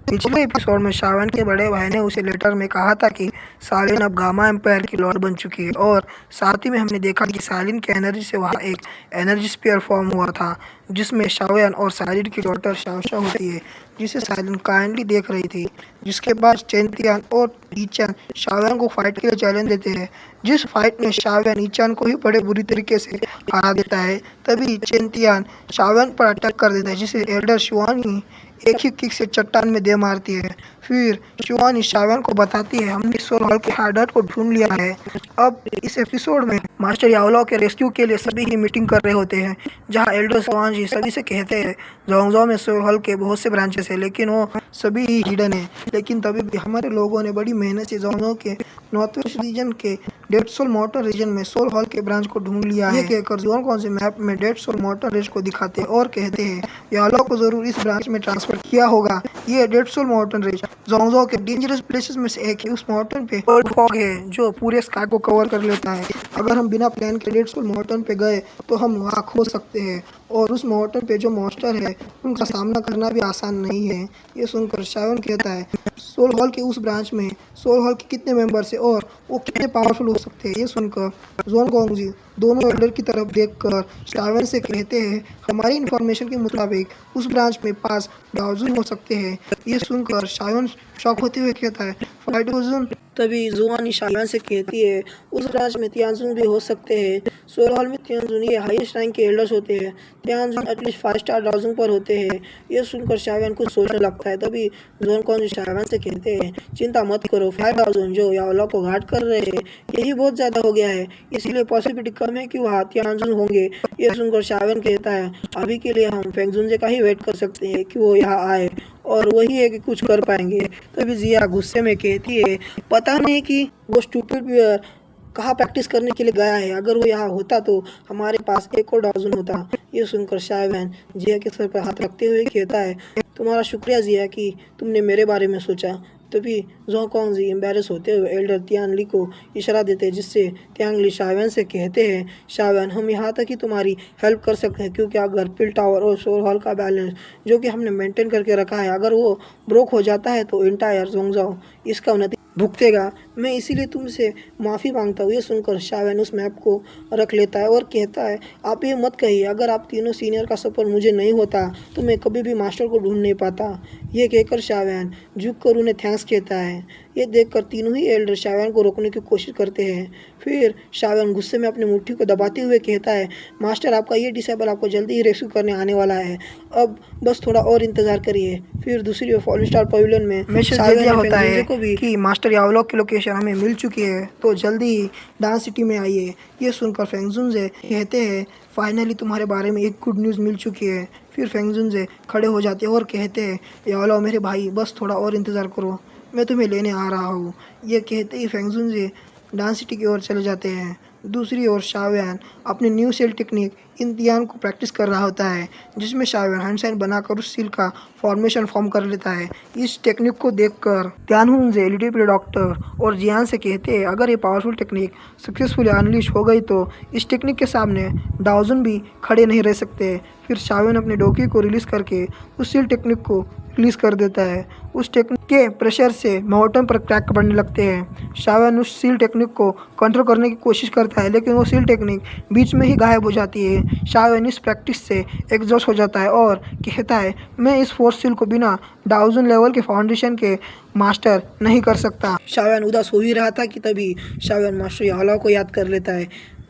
पिछले एपिसोड में शावन के बड़े भाई ने उसे लेटर में कहा था कि सालिन अब गामा एम्पायर की लॉर्ड बन चुकी है, और साथ ही में हमने देखा कि सालिन की एनर्जी से वहाँ एक एनर्जी स्पीयर फॉर्म हुआ था जिसमें शाओयान और सालिन की डॉटर शाओशा होती है, जिसे सालिन काइंडली देख रही थी। जिसके बाद चेंतियान और ईचान शाओयान को फाइट के लिए चैलेंज देते हैं, जिस फाइट में शाओयान ईचान को ही बड़े बुरी तरीके से हरा देता है। तभी चेंतियान शाओयान पर अटैक कर देता है, जिसे एल्डर शिवानी एक ही किक से चट्टान में दे मारती है। फिर शिवानी शाओयान को बताती है, हमने सोल हॉल के हार्डर को ढूंढ लिया है। अब इस एपिसोड में मास्टर याओलाओ के रेस्क्यू के लिए सभी ही मीटिंग कर रहे होते हैं, जहां एल्डर शिवानी सभी से कहते हैं जोंगजो में सोल हॉल के बहुत से ब्रांचेस हैं, लेकिन वो सभी ही हिडन है। लेकिन तभी भी हमारे लोगों ने बड़ी मेहनत से जोंगजो के नॉर्थ वेस्ट रीजन के डेड सोल मोटर रीजन में सोल हॉल के ब्रांच को ढूंढ लिया है। ये कहकर जोन कौन से मैप में डेड सोल मोटर रेंज को दिखाते हैं और कहते हैं याओलाओ को जरूर इस ब्रांच में ट्रांसफर किया होगा। ये डेड सोल मोटर रेंज जोंगजो के डेंजरस प्लेसेस में से एक है। उस माउंटेन पे कोल्ड फॉग है जो पूरे स्काई को कवर कर लेता है। अगर हम बिना प्लान के डेड सोल माउंटेन पे गए तो हम वहाँ खो सकते हैं, और उस माउंटेन पे जो मॉन्स्टर है उनका सामना करना भी आसान नहीं है। ये सुनकर शाओयान कहता है सोल हॉल के उस ब्रांच में सोल हॉल के कितने मेंबर्स हैं और वो कितने पावरफुल हो सकते हैं। ये सुनकर जोन गोंगजी दोनों एल्डर की तरफ देखकर शाओयान से कहते हैं हमारी इन्फॉर्मेशन के मुताबिक उस ब्रांच में 5 डाउजन हो सकते हैं। ये सुनकर शाओयान शॉक होते हुए कहता है 5 डाउजन। तभी जुआनी शाओयान से कहती है उस ब्रांच में तियानजुन भी हो सकते हैं। सोल हॉल में तियानजुन ये हाईएस्ट रैंक के एल्डर्स होते हैं। तियानजुन एटलीस्ट 5 स्टार डाउजन पर होते हैं। ये सुनकर शाओयान कुछ सोचने लगता है। तभी जोन कौन शाओयान से कहते हैं चिंता मत करो, 5 डाउजन जो याओलाओ को घाट कर रहे हैं यही बहुत ज़्यादा हो गया है, इसलिए पॉसिबिलिटी कम है कि वहाँ तियानजुन होंगे। ये सुनकर शाओयान कहता है अभी के लिए हम फेंगजुन का ही वेट कर सकते हैं कि वो यहाँ आए, और वही है कि कुछ कर पाएंगे। तभी जिया गुस्से में कहती है पता नहीं कि वो स्टूपिड बियर कहाँ प्रैक्टिस करने के लिए गया है, अगर वो यहाँ होता तो हमारे पास एक और डाउजन होता। ये सुनकर शाओयान जिया के सर पर हाथ रखते हुए कहता है तुम्हारा शुक्रिया जिया कि तुमने मेरे बारे में सोचा। तभी जोंग कोंगजी एम्बेरस होते हुए एल्डर तियानली को इशारा देते हैं, जिससे तियांगली शाओयान से कहते हैं शाओयान हम यहाँ तक ही तुम्हारी हेल्प कर सकते हैं, क्योंकि अगर पिल टावर और सोल हॉल का बैलेंस जो कि हमने मेंटेन करके रखा है अगर वो ब्रोक हो जाता है तो इंटायर जोंगजाओ इसका नतीजा भुगतेगा। मैं इसीलिए तुमसे माफ़ी मांगता हूँ। ये सुनकर शाओयान उस मैप को रख लेता है और कहता है आप ये मत कहिए, अगर आप तीनों सीनियर का सपोर्ट मुझे नहीं होता तो मैं कभी भी मास्टर को ढूंढ नहीं पाता। ये कहकर शाओयान झुक कर उन्हें थैंक्स कहता है। ये देखकर तीनों ही एल्डर शाओयान को रोकने की कोशिश करते हैं। फिर शाओयान गुस्से में अपनी मुट्ठी को दबाते हुए कहता है मास्टर आपका ये डिसेबल आपको जल्दी ही रेस्क्यू करने आने वाला है, अब बस थोड़ा और इंतजार करिए। फिर दूसरी ओर फॉल स्टार पवेलियन में शाओयान होता है को भी कि मास्टर याओलाओ की लोकेशन हमें मिल चुकी है, तो जल्दी ही डांस सिटी में आइए। ये सुनकर फेंगजुनजे कहते हैं फाइनली तुम्हारे बारे में एक गुड न्यूज़ मिल चुकी है। फिर फेंगजुनजे खड़े हो जाते हैं और कहते हैं याओलाओ मेरे भाई बस थोड़ा और इंतज़ार करो, मैं तुम्हें लेने आ रहा हूँ। ये कहते ही फेंगजुनजे डांस सिटी की ओर चले जाते हैं। दूसरी ओर शाओयान अपनी न्यू सेल टेक्निक इंतियान को प्रैक्टिस कर रहा होता है, जिसमें शाओयान हैंड साइन बनाकर उस सील का फॉर्मेशन फॉर्म कर लेता है। इस टेक्निक को देखकर तियानहुनजे लिटिल प्ले डॉक्टर और जियान से कहते हैं अगर ये पावरफुल टेक्निक सक्सेसफुली अनलीश हो गई तो इस टेक्निक के सामने डाउजन भी खड़े नहीं रह सकते। फिर शाओयान अपने डोकी को रिलीज करके उस सील टेक्निक को रिलीज कर देता है। उस टेक्निक के प्रेशर से माउंटेन पर क्रैक बढ़ने लगते हैं। शाओयान उस सील टेक्निक को कंट्रोल करने की कोशिश करता है, लेकिन वो सील टेक्निक बीच में ही गायब हो जाती है। शाओयान इस प्रैक्टिस से एग्जॉस्ट हो जाता है और कहता है मैं इस फोर्स सील को बिना डाउजन लेवल के फाउंडेशन के मास्टर नहीं कर सकता। शाओयान उदास हो ही रहा था कि तभी शाओयान मास्टर याओलाओ को याद कर लेता है,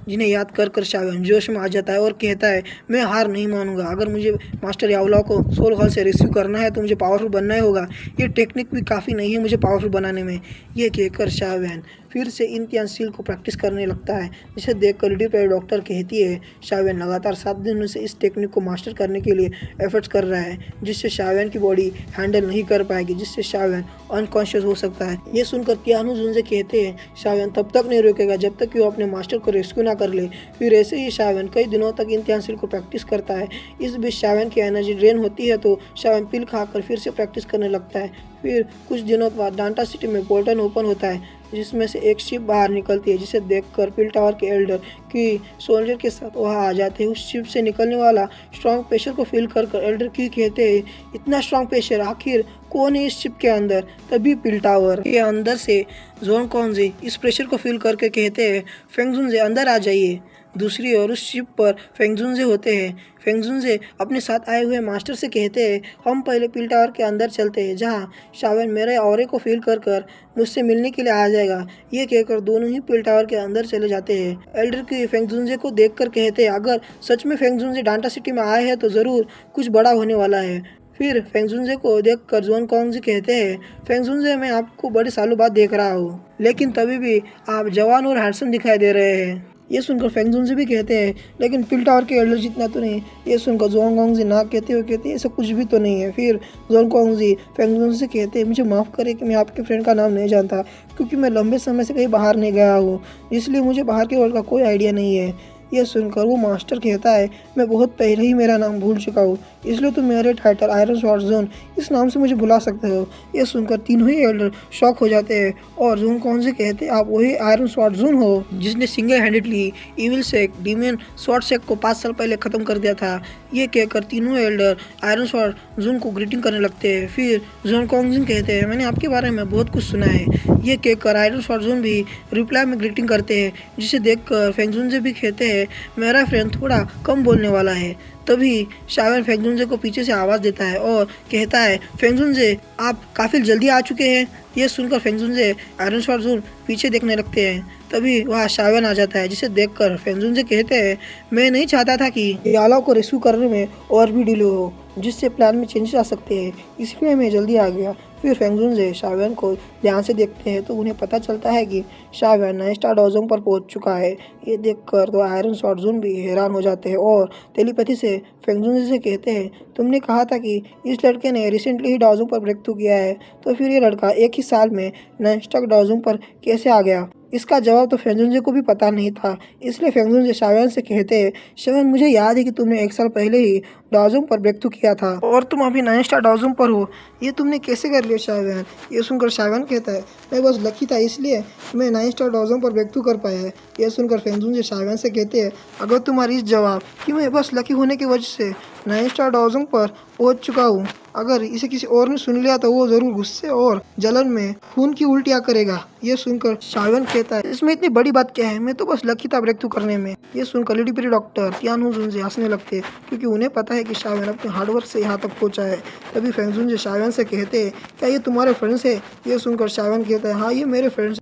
जिन्हें याद कर कर शाओयान जोश में आ जाता है और कहता है मैं हार नहीं मानूंगा, अगर मुझे मास्टर याओलाओ को सोल हॉल से रेस्क्यू करना है तो मुझे पावरफुल बनना ही होगा। ये टेक्निक भी काफ़ी नहीं है मुझे पावरफुल बनाने में। ये कहकर शाओयान फिर से इंतियान सील को प्रैक्टिस करने लगता है, जिसे देखकर लिटिल प्ले डॉक्टर कहती है शाओयान लगातार 7 दिनों से इस टेक्निक को मास्टर करने के लिए एफर्ट्स कर रहा है, जिससे शाओयान की बॉडी हैंडल नहीं कर पाएगी, जिससे शाओयान अनकॉन्शियस हो सकता है। ये सुनकर तियानहुनजे कहते हैं शाओयान तब तक नहीं रुकेगा जब तक कि वो अपने मास्टर को रेस्क्यू ना कर ले। फिर ऐसे ही शाओयान कई दिनों तक इंतियान सील को प्रैक्टिस करता है। इस बीच शाओयान की एनर्जी ड्रेन होती है तो शाओयान पिल खाकर फिर से प्रैक्टिस करने लगता है। फिर कुछ दिनों के बाद डांटा सिटी में पोर्टल ओपन होता है, जिसमें से एक शिप बाहर निकलती है, जिसे देखकर पिल टावर के एल्डर की सोल्जर के साथ वहाँ आ जाते हैं। उस शिप से निकलने वाला स्ट्रॉन्ग प्रेशर को फील कर एल्डर की कहते हैं, इतना स्ट्रॉन्ग प्रेशर आखिर कौन है इस शिप के अंदर। तभी पिल टावर के अंदर से जोन कॉन्जी इस प्रेशर को फील करके कहते हैं, फेंगजुनजे अंदर आ जाइए। दूसरी ओर उस शिप पर फेंगजुनजे होते हैं। फेंगजुनजे अपने साथ आए हुए मास्टर से कहते हैं, हम पहले पिल टावर के अंदर चलते हैं, जहाँ शावन मेरे ऑरे को फील कर मुझसे मिलने के लिए आ जाएगा। ये कहकर दोनों ही पिल टावर के अंदर चले जाते हैं। एल्डर की फेंगजुनजे को देखकर कहते हैं, अगर सच में फेंगजुनजे डांटा सिटी में आए हैं तो ज़रूर कुछ बड़ा होने वाला है। फिर फेंगजुनजे को देखकर जोन कॉन्जी कहते हैं, फेंगजुनजे मैं आपको बड़े सालों बाद देख रहा हूँ, लेकिन तभी भी आप जवान और हैंडसम दिखाई दे रहे हैं। ये सुनकर फेंगजुनजे भी कहते हैं, लेकिन पिल टावर के एल्डर जितना तो नहीं। ये सुनकर जोन कॉन्जी ना कहते हुए कहते हैं, ऐसा कुछ भी तो नहीं है। फिर जोन कॉन्जी फेंगजुनजे से कहते हैं, मुझे माफ़ करें कि मैं आपके फ्रेंड का नाम नहीं जानता, क्योंकि मैं लंबे समय से कहीं बाहर नहीं गया हूँ, इसलिए मुझे बाहर के वर्ल्ड का कोई आइडिया नहीं है। यह सुनकर वो मास्टर कहता है, मैं बहुत पहले ही मेरा नाम भूल चुका हूँ, इसलिए तुम मेरे टाइटल आयरन स्वॉर्ड जोन इस नाम से मुझे बुला सकते हो। यह सुनकर तीनों ही एल्डर शॉक हो जाते हैं और जोन कॉन्जी कहते हैं, आप वही आयरन स्वॉर्ड जोन हो जिसने सिंगल हैंडेडली इविल सेक डीमन स्वॉर्ड सेक को 5 साल पहले ख़त्म कर दिया था। ये कहकर तीनों एल्डर आयरन स्वॉर्ड जोन को ग्रीटिंग करने लगते हैं। फिर जोन कॉन्जी कहते हैं, मैंने आपके बारे में बहुत कुछ सुना है। ये कहकर आयरन स्वॉर्ड जोन भी रिप्लाई में ग्रीटिंग करते हैं, जिसे देखकर फेंगजुनजे भी कहते हैं, मेरा फ्रेंड थोड़ा कम बोलने वाला है। तभी शावन फेंगजुनजे को पीछे से आवाज़ देता है और कहता है, फेंगजुनजे आप काफ़ी जल्दी आ चुके हैं। ये सुनकर फेंगजुनजे आयरन स्वॉर्ड जोन पीछे देखने लगते हैं। तभी वहाँ शावन आ जाता है, जिसे देखकर फेंगजुनजे कहते हैं, मैं नहीं चाहता था कि याला को रेस्क्यू करने में और भी डिले हो, जिससे प्लान में चेंज आ सकते हैं, इसलिए मैं जल्दी आ गया। फिर फेंगजुनजे शावन को ध्यान से देखते हैं तो उन्हें पता चलता है कि शावन 9 स्टार डोजोंग पर पहुंच चुका है। ये देखकर तो आयरन स्वॉर्ड जोन भी हैरान हो जाते हैं और टेलीपैथी से फेंगजुनजे से कहते हैं, तुमने कहा था कि इस लड़के ने रिसेंटली ही डोजोंग पर ब्रेक थ्रू किया है, तो फिर ये लड़का एक ही साल में 9 स्टार डोजोंग पर कैसे आ गया? इसका जवाब तो फेंगजुनजे को भी पता नहीं था, इसलिए फेंगजुनजे शावन से कहते हैं, शावन मुझे याद है कि तुमने 1 साल पहले ही डोजोंग पर ब्रेक थ्रू किया था और तुम अभी 9 स्टार डोजोंग पर हो, ये तुमने कैसे कर लिया शावन? ये सुनकर शावन कहता है, मैं बस लकी था इसलिए मैं 9 स्टार डोजोंग पर ब्रेक थ्रू कर पाया है। ये सुनकर फेंगजुनजे शावन से कहते हैं, अगर तुम्हारी इस जवाब कि मैं बस लकी होने की वजह से 9 स्टार डोजोंग पर पहुंच चुका हूँ, अगर इसे किसी और ने सुन लिया तो वो ज़रूर गुस्से और जलन में खून की उल्टियाँ करेगा। ये सुनकर शावन कहता है, इसमें इतनी बड़ी बात क्या है, मैं तो बस लकी था ब्रेक थ्रू करने में। ये सुनकर लेडी परी डॉक्टर तियानहुजुनजे हंसने लगते हैं, क्योंकि उन्हें पता है कि शावन अपने हार्डवर्क से यहाँ तक पहुँचा है। तभी फेंगजुनजे शावन से कहते हैं, क्या ये तुम्हारे फ्रेंड्स है? ये सुनकर शावन कहता है, हाँ ये मेरे फ्रेंड्स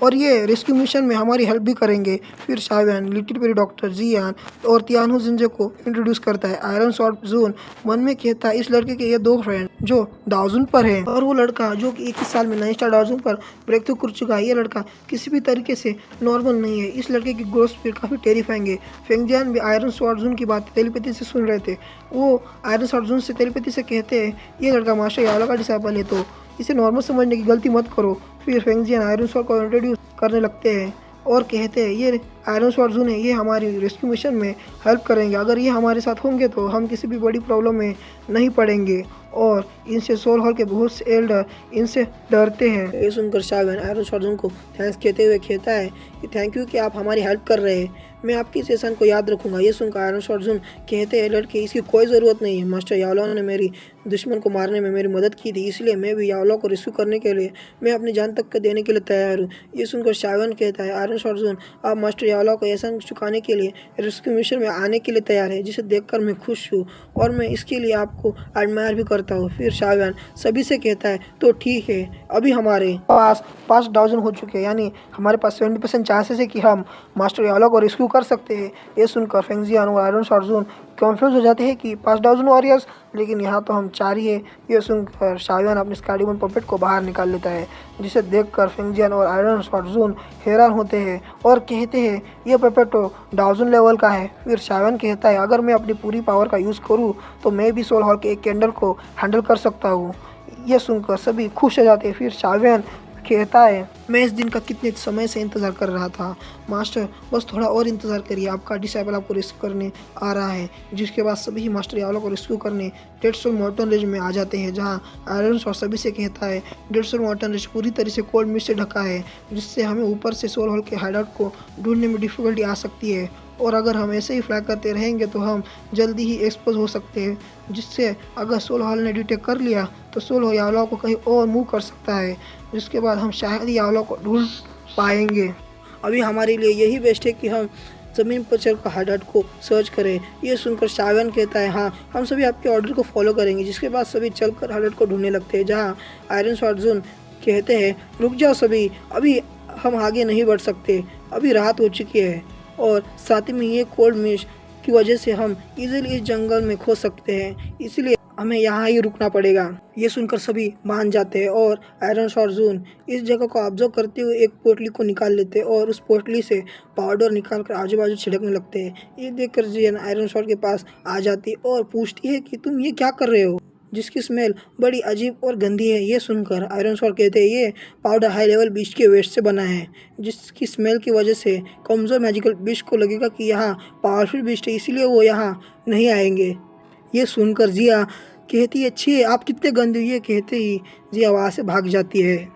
और ये रेस्क्यू मिशन में हमारी हेल्प भी करेंगे। फिर शावन लिटिल पेरी डॉक्टर जियान और तियानहुजुनजे को इंट्रोड्यूस करता है। आयरन स्वॉर्ड जोन मन में कहता है, इस लड़के के ये 2 फ्रेंड जो डाउजन पर है और वो लड़का जो कि 1 ही साल में 9 स्टार डाउजन पर ब्रेक थ्रू कर चुका है, ये लड़का किसी भी तरीके से नॉर्मल नहीं है। इस लड़के की ग्रोथ स्पीड काफ़ी टेरिफाइंग है। फेंगजियान भी आयरन स्वॉर्ड जोन की बात टेलीपैथी से सुन रहे थे। वो आयरन स्वॉर्ड जोन से टेलीपैथी से कहते हैं, ये लड़का मास्टर यालो का डिसाइपल है, तो इसे नॉर्मल समझने की गलती मत करो। फिर फेंगजियान आयरन स्वॉर्ड को इंट्रोड्यूस करने लगते हैं और कहते हैं, ये आयरन स्वॉर्ड जोन है, ये हमारी रेस्क्यू मिशन में हेल्प करेंगे। अगर ये हमारे साथ होंगे तो हम किसी भी बड़ी प्रॉब्लम में नहीं पड़ेंगे और इनसे सोल हॉल के बहुत से एल्डर इनसे डरते हैं। ये सुनकर शावन आयरन स्वॉर्ड जोन को थैंक्स कहते हुए कहता है कि थैंक यू कि आप हमारी हेल्प कर रहे हैं, मैं आपकी सेशन को याद रखूंगा। ये सुनकर आयरन स्वॉर्ड जोन कहते हैं, लड़के इसकी कोई ज़रूरत नहीं है, मास्टर यालो ने मेरी दुश्मन को मारने में मेरी मदद की थी, इसलिए मैं भी यालो को रेस्क्यू करने के लिए मैं अपनी जान तक के देने के लिए तैयार हूँ। ये सुनकर शावन कहता है, आयरन स्वॉर्ड जोन आप मास्टर यालो को एहसान चुकाने के लिए रेस्क्यू मिशन में आने के लिए तैयार है, जिसे देखकर मैं खुश हूँ और मैं इसके लिए आपको एडमायर भी करता हूँ। फिर शावन सभी से कहता है, तो ठीक है, अभी हमारे पास 5 डाउजन हो चुके हैं, यानी हमारे पास 70% चांसेस है कि हम मास्टर यालो को रेस्क्यू कर सकते हैं। ये सुनकर फेंगजियान और आयरन स्वॉर्ड जोन कन्फ्यूज हो जाते हैं कि 5 डाउजन वॉरियर्स, लेकिन यहाँ तो हम 4 ही है। ये सुनकर शावन अपने स्काईडिमन पपेट को बाहर निकाल लेता है, जिसे देखकर फेंगजियान और आयरन स्वॉर्ड जोन हैरान होते हैं और कहते हैं, ये पपेट तो डाउजन लेवल का है। फिर शावन कहता है, अगर मैं अपनी पूरी पावर का यूज़ करूँ तो मैं भी सोल हॉल के एक कैंडल को हैंडल कर सकता हूँ। ये सुनकर सभी खुश हो जाते हैं। फिर शावन कहता है, मैं इस दिन का कितने समय से इंतज़ार कर रहा था मास्टर, बस थोड़ा और इंतज़ार करिए, आपका डिसाइबल आपको रेस्क्यू करने आ रहा है। जिसके बाद सभी मास्टर यावला को रेस्क्यू करने डेड सोल मॉर्टन रेंज में आ जाते हैं, जहां आयरन स्वॉर्ड सभी से कहता है डेड सोल मॉर्टन रेंज पूरी तरह से कोल्ड मिस्ट से ढका है, जिससे हमें ऊपर से सोल हॉल के हाइडआउट को ढूंढने में डिफिकल्टी आ सकती है, और अगर हम ऐसे ही फ्लाई करते रहेंगे तो हम जल्दी ही एक्सपोज हो सकते हैं, जिससे अगर सोल हॉल ने डिटेक्ट कर लिया तो सोल यावला को कहीं और मूव कर सकता है, जिसके बाद हम शायद ही यावला को ढूंढ पाएंगे। अभी हमारे लिए यही बेस्ट है कि हम ज़मीन पर चलकर हाइडआउट को सर्च करें। ये सुनकर शावन कहता है, हाँ हम सभी आपके ऑर्डर को फॉलो करेंगे। जिसके बाद सभी चलकर हाइडआउट को ढूंढने लगते हैं, जहाँ आयरन स्वॉर्ड जून कहते हैं, रुक जाओ सभी, अभी हम आगे नहीं बढ़ सकते, अभी रात हो चुकी है और साथ ही में ये कोल्ड मिस्ट की वजह से हम इजीली इस जंगल में खो सकते हैं, इसलिए हमें यहाँ ही रुकना पड़ेगा। ये सुनकर सभी मान जाते हैं और आयरन स्वॉर्ड जून इस जगह को ऑब्जर्व करते हुए एक पोटली को निकाल लेते हैं और उस पोटली से पाउडर निकाल कर आजू बाजू छिड़कने लगते हैं। ये देखकर जियान आयरन स्वॉर्ड के पास आ जाती है और पूछती है कि तुम ये क्या कर रहे हो, जिसकी स्मेल बड़ी अजीब और गंदी है। ये सुनकर आयरन स्वॉर्ड कहते हैं, ये पाउडर हाई लेवल बीस्ट के वेस्ट से बना है, जिसकी स्मेल की वजह से कमज़ोर मैजिकल बीस्ट को लगेगा कि यहाँ पावरफुल बीस्ट है, इसीलिए वो यहाँ नहीं आएंगे। ये सुनकर जिया कहती है, छी आप कितने गंदे हो। ये कहते ही जिया वहाँ से भाग जाती है।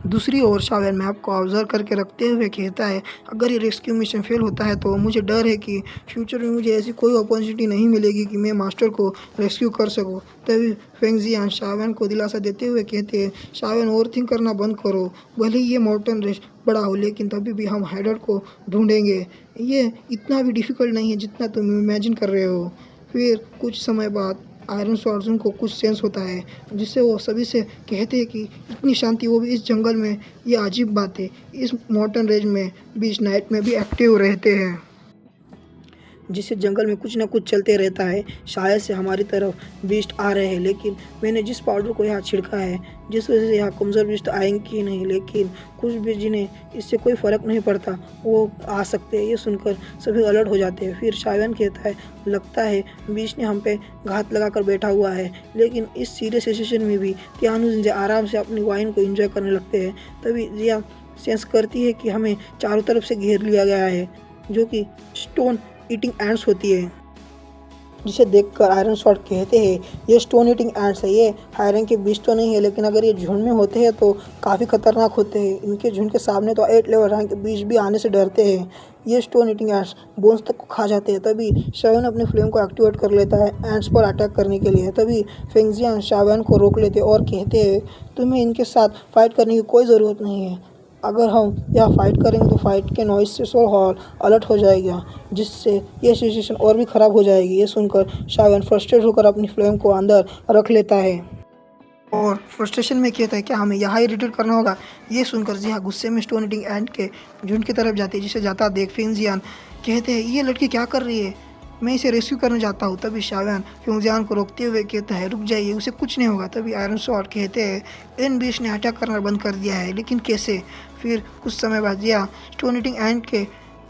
दूसरी ओर शावन मैप को ऑब्जर्व करके रखते हुए कहता है, अगर ये रेस्क्यू मिशन फेल होता है तो मुझे डर है कि फ्यूचर में मुझे ऐसी कोई अपॉर्चुनिटी नहीं मिलेगी कि मैं मास्टर को रेस्क्यू कर सकूं। तभी फेंग जियान शावन को दिलासा देते हुए कहते हैं, शावन ओवर थिंक करना बंद करो, भले ही ये मॉर्टन रेस बड़ा हो लेकिन तभी भी हम हाइडआउट को ढूंढेंगे। ये इतना भी डिफ़िकल्ट नहीं है जितना तुम इमेजिन कर रहे हो। फिर कुछ समय बाद आयरन स्वॉर्ड को कुछ सेंस होता है, जिससे वो सभी से कहते हैं कि इतनी शांति, वो भी इस जंगल में, ये अजीब बात है। इस मॉर्टन रेंज में बीच नाइट में भी एक्टिव रहते हैं, जिससे जंगल में कुछ ना कुछ चलते रहता है। शायद से हमारी तरफ बीस्ट आ रहे हैं, लेकिन मैंने जिस पाउडर को यहाँ छिड़का है, जिस वजह से यहाँ कमज़ोर बीस्ट आएंगे नहीं, लेकिन कुछ भी जिन्हें इससे कोई फ़र्क नहीं पड़ता वो आ सकते हैं। ये सुनकर सभी अलर्ट हो जाते हैं। फिर शावन कहता है, लगता है बीस्ट ने हम पे घात लगा कर बैठा हुआ है, लेकिन इस सीरियस सिचुएशन में भी त्यानु जिंजे आराम से अपनी वाइन को एंजॉय करने लगते हैं। तभी जिया सेंस करती है कि हमें चारों तरफ से घेर लिया गया है, जो कि स्टोन ईटिंग एंट्स होती है, जिसे देखकर आयरन स्वॉर्ड कहते हैं, ये स्टोन ईटिंग एंट्स है, ये हाई रैंक के बीस्ट तो नहीं है, लेकिन अगर ये झुंड में होते हैं तो काफ़ी खतरनाक होते हैं। इनके झुंड के सामने तो 8 लेवल रैंक के बीस्ट भी आने से डरते हैं। ये स्टोन ईटिंग एंट्स बोन्स तक को खा जाते हैं। तभी शावन अपने फ्लेम को एक्टिवेट कर लेता है एंट्स पर अटैक करने के लिए। तभी फेंग जियान शावन को रोक लेते और कहते हैं, तुम्हें इनके साथ फाइट करने की कोई ज़रूरत नहीं है, अगर हम यहाँ फाइट करेंगे तो फाइट के नॉइस से सोल हॉल अलर्ट हो जाएगा, जिससे ये सिचुएशन और भी ख़राब हो जाएगी। ये सुनकर शावन फ्रस्ट्रेट होकर अपनी फ्लेम को अंदर रख लेता है और फ्रस्ट्रेशन में कहता है, क्या हमें यहाँ ही रिट्रीट करना होगा। ये सुनकर जिया गुस्से में स्टोन ईटिंग एंट के झुंड की तरफ जाती है, जिसे जाता देख फेंग जियान कहते हैं, ये लड़की क्या कर रही है, मैं इसे रेस्क्यू करने जाता हूँ। तभी शावन फेंग जियान को रोकते हुए कहता है, रुक जाइए, उसे कुछ नहीं होगा। तभी आयरन स्वॉर्ड कहते हैं, इन बीस्ट ने अटैक करना बंद कर दिया है, लेकिन कैसे। फिर कुछ समय बाद जिया स्टोन ईटिंग एंट के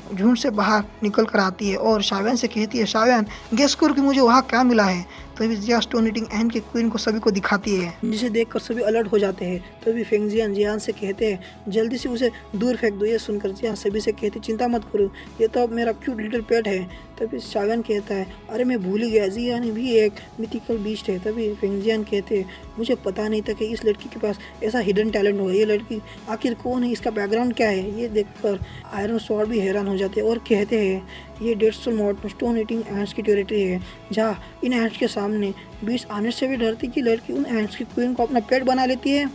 झुंड से बाहर निकल कर आती है और शावन से कहती है, शावन गेस करो कि मुझे वहाँ क्या मिला है। तभी जिया स्टोन ईटिंग एंट के क्वीन को सभी को दिखाती है, जिसे देखकर सभी अलर्ट हो जाते हैं। तभी फेंग जियान जियान से कहते हैं, जल्दी से उसे दूर फेंक दो। ये सुनकर जियान सभी से कहती, चिंता मत करो, ये तो अब मेरा क्यूट लिटिल पेट है। तभी शावन कहता है, अरे मैं भूल ही गया, जियान भी एक मिथिकल बीस्ट है। तभी फेंग जियान कहते हैं, मुझे पता नहीं था कि इस लड़की के पास ऐसा हिडन टैलेंट होगा, ये लड़की आखिर कौन है, इसका बैकग्राउंड क्या है। ये देखकर आयरन स्वॉर्ड भी हैरान हो जाते हैं और कहते हैं, ये dead soul morton stone eating ants की टेरिटरी है, जहाँ इन एंट्स के सामने बीस्ट आने से भी डरती कि लड़की उन एंट्स की क्वीन को अपना पेट बना लेती है।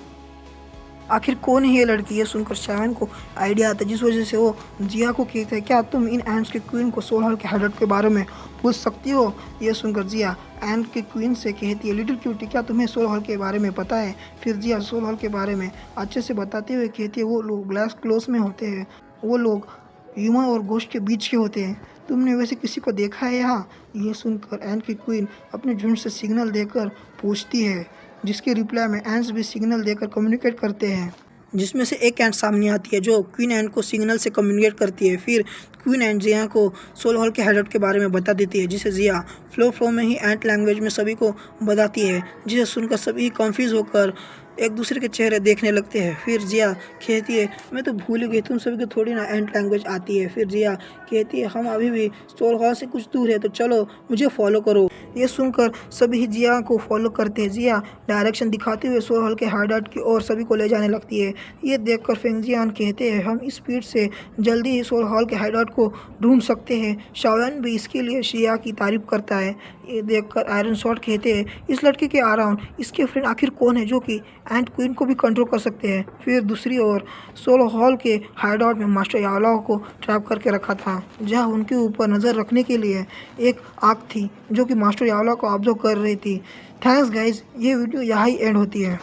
आखिर कौन है ये लड़की। ये सुनकर शावन को आइडिया आता है, जिस वजह से वो जिया को कहते हैं, क्या तुम इन एंट्स के क्वीन को सोल हॉल के हाइडआउट के बारे में पूछ सकती हो। ये सुनकर जिया एंट के क्वीन से कहती है, लिटिल क्यूटी, क्या तुम्हें सोल हॉल के बारे में पता है। फिर जिया सोल हॉल के बारे में अच्छे से बताते हुए कहती है, वो लोग ग्लास क्लोज में होते हैं, वो लोग ह्यूमन और गोश्त के बीच के होते हैं, तुमने वैसे किसी को देखा है यहाँ। ये सुनकर एंट की क्वीन अपने झुंड से सिग्नल देकर पूछती है, जिसके रिप्लाई में एंट्स भी सिग्नल देकर कम्युनिकेट करते हैं, जिसमें से एक एंट सामने आती है जो क्वीन एंट को सिग्नल से कम्युनिकेट करती है। फिर क्वीन एंट जिया को सोल हॉल के हाइडआउट के बारे में बता देती है, जिसे जिया फ्लो में ही एंट लैंग्वेज में सभी को बताती है, जिसे सुनकर सभी कंफ्यूज होकर एक दूसरे के चेहरे देखने लगते हैं। फिर जिया कहती है, मैं तो भूल ही गई, तुम सभी को थोड़ी ना एंट लैंग्वेज आती है। फिर जिया कहती है, हम अभी भी सोल हॉल से कुछ दूर है, तो चलो मुझे फॉलो करो। ये सुनकर सभी जिया को फॉलो करते हैं। जिया डायरेक्शन दिखाते हुए सोल हॉल के हाइडआउट की ओर सभी को ले जाने लगती है। ये देखकर फेंगजियान कहते हैं, हम इस स्पीड से जल्दी ही सोल हॉल के हाइडआउट को ढूंढ सकते हैं। शाओयान भी इसके लिए जिया की तारीफ करता है। ये देखकर आयरन शॉट कहते हैं, इस लड़के के अराउंड इसके फ्रेंड आखिर कौन है जो कि एंड क्वीन को भी कंट्रोल कर सकते हैं। फिर दूसरी ओर सोलो हॉल के हाइडआउट में मास्टर यावला को ट्रैप करके रखा था, जहां उनके ऊपर नज़र रखने के लिए एक आग थी जो कि मास्टर यावला को ऑब्जर्व कर रही थी। थैंक्स गाइज, ये वीडियो यहाँ ही एंड होती है।